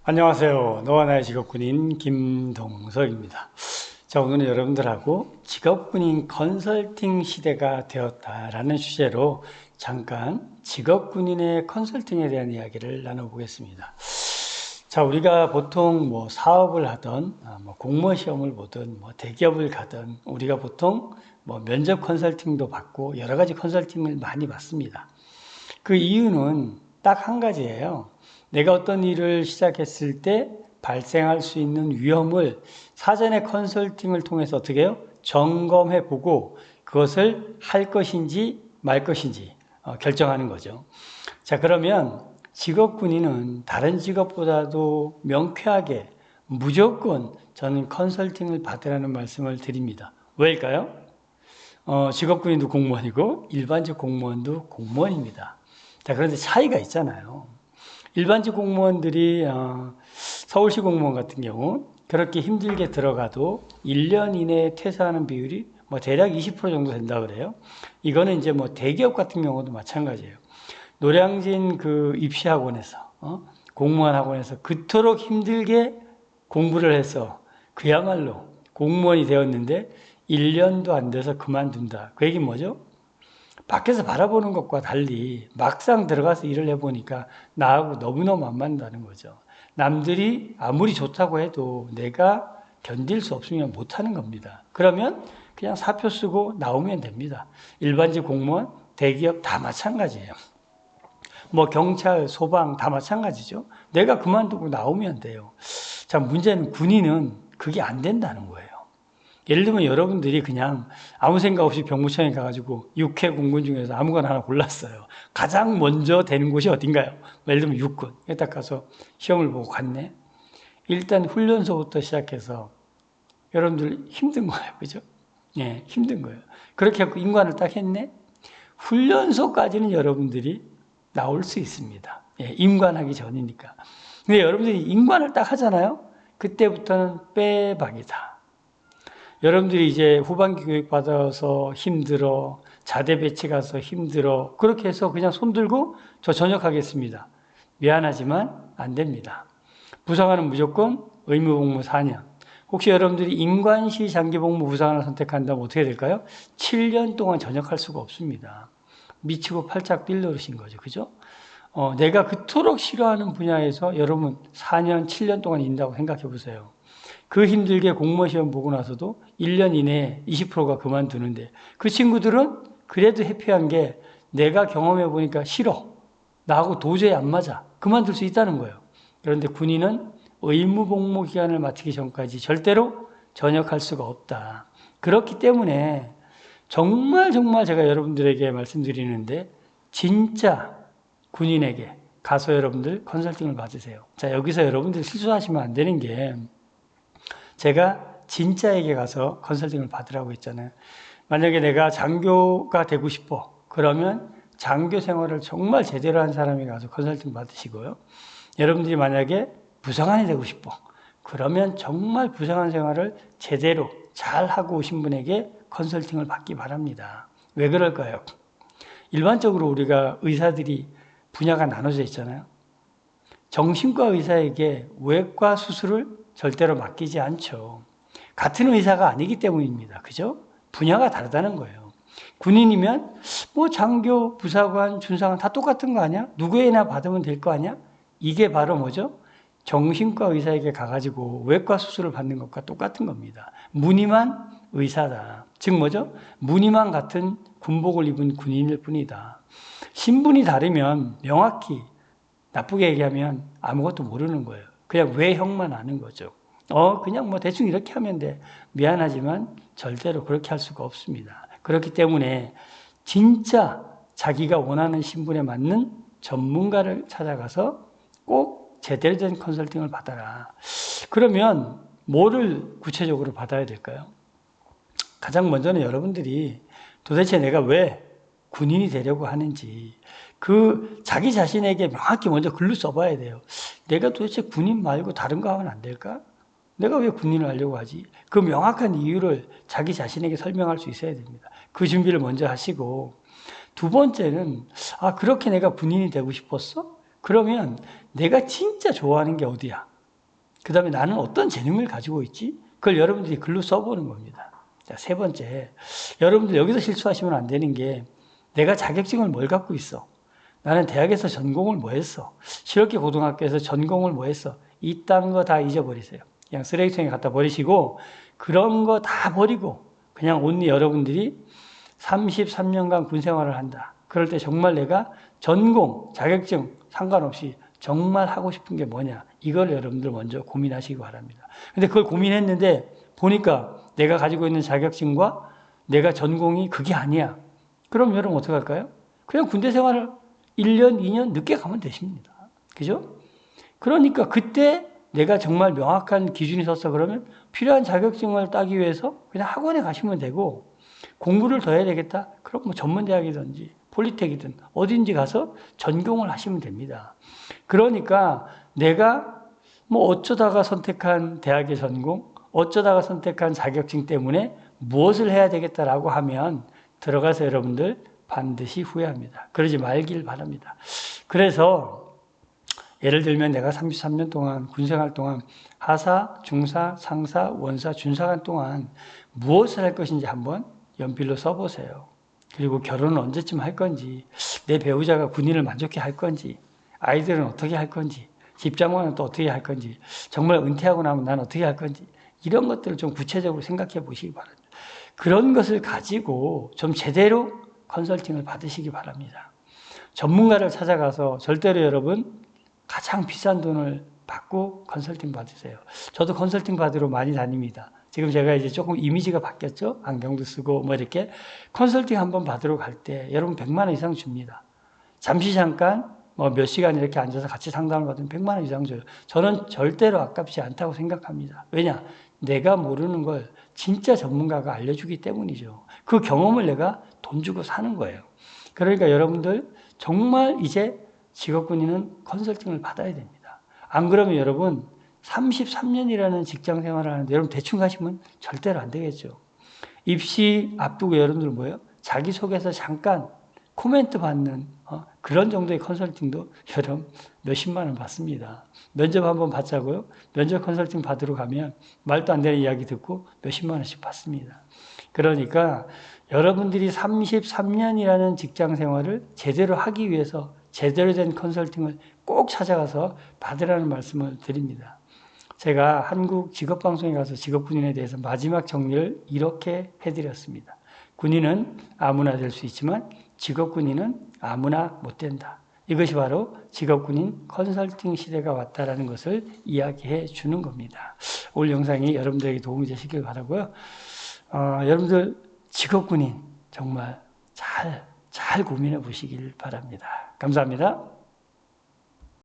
안녕하세요. 너와 나의 직업군인 김동석입니다. 자, 오늘은 여러분들하고 직업군인 컨설팅 시대가 되었다라는 주제로 잠깐 직업군인의 컨설팅에 대한 이야기를 나눠보겠습니다. 자, 우리가 보통 사업을 하든, 공무원 시험을 보든, 대기업을 가든, 우리가 보통 면접 컨설팅도 받고 여러 가지 컨설팅을 많이 받습니다. 그 이유는 딱 한 가지예요. 내가 어떤 일을 시작했을 때 발생할 수 있는 위험을 사전에 컨설팅을 통해서 어떻게 해요? 점검해 보고 그것을 할 것인지 말 것인지 결정하는 거죠. 자, 그러면 직업군인은 다른 직업보다도 명쾌하게 무조건 저는 컨설팅을 받으라는 말씀을 드립니다. 왜일까요? 직업군인도 공무원이고 일반직 공무원도 공무원입니다. 자, 그런데 차이가 있잖아요. 일반직 공무원들이 서울시 공무원 같은 경우 그렇게 힘들게 들어가도 1년 이내에 퇴사하는 비율이 대략 20% 정도 된다 그래요. 이거는 이제 대기업 같은 경우도 마찬가지예요. 노량진 그 입시학원에서 공무원 학원에서 그토록 힘들게 공부를 해서 그야말로 공무원이 되었는데 1년도 안 돼서 그만둔다. 그 얘기는 뭐죠? 밖에서 바라보는 것과 달리 막상 들어가서 일을 해보니까 나하고 너무너무 안 맞는다는 거죠. 남들이 아무리 좋다고 해도 내가 견딜 수 없으면 못하는 겁니다. 그러면 그냥 사표 쓰고 나오면 됩니다. 일반직 공무원, 대기업 다 마찬가지예요. 경찰, 소방 다 마찬가지죠. 내가 그만두고 나오면 돼요. 자, 문제는 군인은 그게 안 된다는 거예요. 예를 들면 여러분들이 그냥 아무 생각 없이 병무청에 가가지고 육해 공군 중에서 아무거나 하나 골랐어요. 가장 먼저 되는 곳이 어딘가요? 예를 들면 육군. 딱 가서 시험을 보고 갔네. 일단 훈련소부터 시작해서 여러분들 힘든 거예요. 그죠? 예, 힘든 거예요. 그렇게 해서 인관을 딱 했네. 훈련소까지는 여러분들이 나올 수 있습니다. 예, 임관하기 전이니까. 근데 여러분들이 임관을 딱 하잖아요. 그때부터는 빼박이다. 여러분들이 이제 후반기 교육 받아서 힘들어, 자대 배치 가서 힘들어, 그렇게 해서 그냥 손 들고 저 전역하겠습니다. 미안하지만 안 됩니다. 부상하는 무조건 의무복무 4년. 혹시 여러분들이 인관시 장기복무 부상을 선택한다면 어떻게 될까요? 7년 동안 전역할 수가 없습니다. 미치고 팔짝 뛸 노릇인 거죠. 그죠? 내가 그토록 싫어하는 분야에서 여러분 4년, 7년 동안 있다고 생각해 보세요. 그 힘들게 공무원 시험 보고 나서도 1년 이내에 20%가 그만두는데 그 친구들은 그래도 해피한 게 내가 경험해 보니까 싫어. 나하고 도저히 안 맞아. 그만둘 수 있다는 거예요. 그런데 군인은 의무 복무 기간을 마치기 전까지 절대로 전역할 수가 없다. 그렇기 때문에 정말 제가 여러분들에게 말씀드리는데 진짜 군인에게 가서 여러분들 컨설팅을 받으세요. 자, 여기서 여러분들 실수하시면 안 되는 게 제가 진짜에게 가서 컨설팅을 받으라고 했잖아요. 만약에 내가 장교가 되고 싶어. 그러면 장교 생활을 정말 제대로 한 사람이 가서 컨설팅 받으시고요. 여러분들이 만약에 부사관이 되고 싶어. 그러면 정말 부사관 생활을 제대로 잘 하고 오신 분에게 컨설팅을 받기 바랍니다. 왜 그럴까요? 일반적으로 우리가 의사들이 분야가 나눠져 있잖아요. 정신과 의사에게 외과 수술을 절대로 맡기지 않죠. 같은 의사가 아니기 때문입니다. 그죠? 분야가 다르다는 거예요. 군인이면 장교, 부사관, 준사관 다 똑같은 거 아니야? 누구에나 받으면 될 거 아니야? 이게 바로 뭐죠? 정신과 의사에게 가가지고 외과 수술을 받는 것과 똑같은 겁니다. 무늬만 의사다. 즉 뭐죠? 무늬만 같은 군복을 입은 군인일 뿐이다. 신분이 다르면 명확히 나쁘게 얘기하면 아무것도 모르는 거예요. 그냥 외형만 아는 거죠. 그냥 대충 이렇게 하면 돼. 미안하지만 절대로 그렇게 할 수가 없습니다. 그렇기 때문에 진짜 자기가 원하는 신분에 맞는 전문가를 찾아가서 꼭 제대로 된 컨설팅을 받아라. 그러면 뭐를 구체적으로 받아야 될까요? 가장 먼저는 여러분들이 도대체 내가 왜 군인이 되려고 하는지 자기 자신에게 명확히 먼저 글로 써봐야 돼요. 내가 도대체 군인 말고 다른 거 하면 안 될까? 내가 왜 군인을 하려고 하지? 그 명확한 이유를 자기 자신에게 설명할 수 있어야 됩니다. 그 준비를 먼저 하시고 두 번째는 그렇게 내가 군인이 되고 싶었어? 그러면 내가 진짜 좋아하는 게 어디야? 그 다음에 나는 어떤 재능을 가지고 있지? 그걸 여러분들이 글로 써보는 겁니다. 자, 세 번째, 여러분들 여기서 실수하시면 안 되는 게 내가 자격증을 뭘 갖고 있어? 나는 대학에서 전공을 뭐 했어? 실업계 고등학교에서 전공을 뭐 했어? 이딴 거 다 잊어버리세요. 그냥 쓰레기통에 갖다 버리시고 그런 거 다 버리고 그냥 온리 여러분들이 33년간 군 생활을 한다. 그럴 때 정말 내가 전공, 자격증 상관없이 정말 하고 싶은 게 뭐냐. 이걸 여러분들 먼저 고민하시기 바랍니다. 근데 그걸 고민했는데 보니까 내가 가지고 있는 자격증과 내가 전공이 그게 아니야. 그럼 여러분 어떻게 할까요? 그냥 군대 생활을 1년, 2년 늦게 가면 되십니다. 그죠? 그러니까 그때 내가 정말 명확한 기준이 섰어 그러면 필요한 자격증을 따기 위해서 그냥 학원에 가시면 되고 공부를 더 해야 되겠다? 그럼 뭐 전문대학이든지 폴리텍이든 어딘지 가서 전공을 하시면 됩니다. 그러니까 내가 뭐 어쩌다가 선택한 대학의 전공, 어쩌다가 선택한 자격증 때문에 무엇을 해야 되겠다라고 하면 들어가서 여러분들 반드시 후회합니다. 그러지 말길 바랍니다. 그래서 예를 들면 내가 33년 동안 군생활 동안 하사, 중사, 상사, 원사, 준사관 동안 무엇을 할 것인지 한번 연필로 써보세요. 그리고 결혼은 언제쯤 할 건지, 내 배우자가 군인을 만족해 할 건지, 아이들은 어떻게 할 건지, 집장관은 또 어떻게 할 건지, 정말 은퇴하고 나면 난 어떻게 할 건지, 이런 것들을 좀 구체적으로 생각해 보시기 바랍니다. 그런 것을 가지고 좀 제대로 컨설팅을 받으시기 바랍니다. 전문가를 찾아가서 절대로 여러분 가장 비싼 돈을 받고 컨설팅 받으세요. 저도 컨설팅 받으러 많이 다닙니다. 지금 제가 이제 조금 이미지가 바뀌었죠? 안경도 쓰고 뭐 이렇게 컨설팅 한번 받으러 갈 때 여러분 100만 원 이상 줍니다. 잠깐 뭐 몇 시간 이렇게 앉아서 같이 상담을 받으면 100만 원 이상 줘요. 저는 절대로 아깝지 않다고 생각합니다. 왜냐? 내가 모르는 걸 진짜 전문가가 알려주기 때문이죠. 그 경험을 내가 돈 주고 사는 거예요. 그러니까 여러분들 정말 이제 직업군인은 컨설팅을 받아야 됩니다. 안 그러면 여러분 33년이라는 직장 생활을 하는데 여러분 대충 가시면 절대로 안 되겠죠. 입시 앞두고 여러분들 뭐예요? 자기소개서 잠깐 코멘트 받는 그런 정도의 컨설팅도 여러분 몇십만 원 받습니다. 면접 한번 받자고요. 면접 컨설팅 받으러 가면 말도 안 되는 이야기 듣고 몇십만 원씩 받습니다. 그러니까 여러분들이 33년이라는 직장 생활을 제대로 하기 위해서 제대로 된 컨설팅을 꼭 찾아가서 받으라는 말씀을 드립니다. 제가 한국 직업방송에 가서 직업군인에 대해서 마지막 정리를 이렇게 해드렸습니다. 군인은 아무나 될 수 있지만 직업군인은 아무나 못 된다. 이것이 바로 직업군인 컨설팅 시대가 왔다라는 것을 이야기해 주는 겁니다. 오늘 영상이 여러분들에게 도움이 되시길 바라고요. 여러분들 직업군인 정말 잘 고민해 보시길 바랍니다. 감사합니다.